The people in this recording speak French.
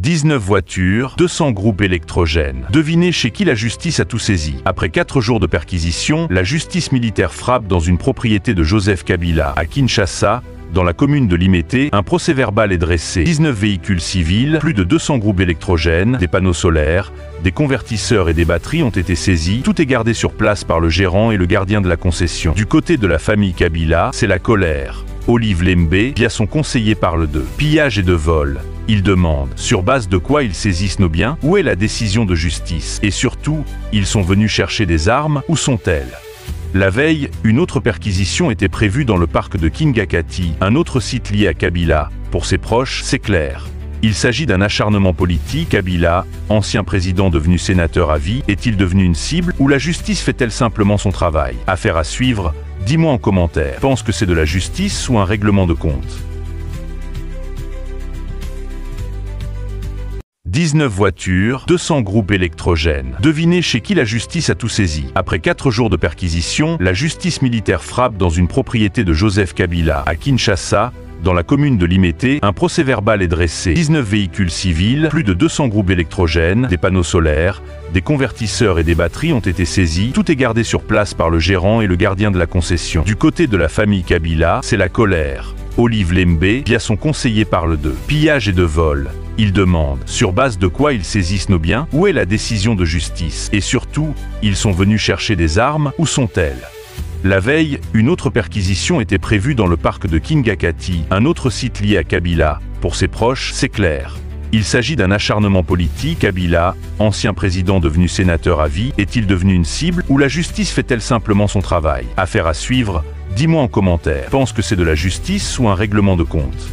19 voitures, 200 groupes électrogènes. Devinez chez qui la justice a tout saisi. Après 4 jours de perquisition, la justice militaire frappe dans une propriété de Joseph Kabila, à Kinshasa, dans la commune de Limete. Un procès-verbal est dressé. 19 véhicules civils, plus de 200 groupes électrogènes, des panneaux solaires, des convertisseurs et des batteries ont été saisis. Tout est gardé sur place par le gérant et le gardien de la concession. Du côté de la famille Kabila, c'est la colère. Olive Lembe, via son conseiller, parle de pillage et de vol. Il demande sur base de quoi ils saisissent nos biens, où est la décision de justice, et surtout, ils sont venus chercher des armes, où sont-elles? La veille, une autre perquisition était prévue dans le parc de Kingakati, un autre site lié à Kabila. Pour ses proches, c'est clair. Il s'agit d'un acharnement politique. Kabila, ancien président devenu sénateur à vie, est-il devenu une cible, ou la justice fait-elle simplement son travail? Affaire à suivre. Dis-moi en commentaire. Pense que c'est de la justice ou un règlement de compte? 19 voitures, 200 groupes électrogènes. Devinez chez qui la justice a tout saisi. Après 4 jours de perquisition, la justice militaire frappe dans une propriété de Joseph Kabila, à Kinshasa, dans la commune de Limete. Un procès-verbal est dressé. 19 véhicules civils, plus de 200 groupes électrogènes, des panneaux solaires, des convertisseurs et des batteries ont été saisis. Tout est gardé sur place par le gérant et le gardien de la concession. Du côté de la famille Kabila, c'est la colère. Olive Lembe, via son conseiller, parle de pillage et de vol. Il demande sur base de quoi ils saisissent nos biens, où est la décision de justice, et surtout, ils sont venus chercher des armes, où sont-elles? La veille, une autre perquisition était prévue dans le parc de Kingakati, un autre site lié à Kabila. Pour ses proches, c'est clair. Il s'agit d'un acharnement politique. Kabila, ancien président devenu sénateur à vie, est-il devenu une cible, ou la justice fait-elle simplement son travail? Affaire à suivre. Dis-moi en commentaire. Pense que c'est de la justice ou un règlement de compte?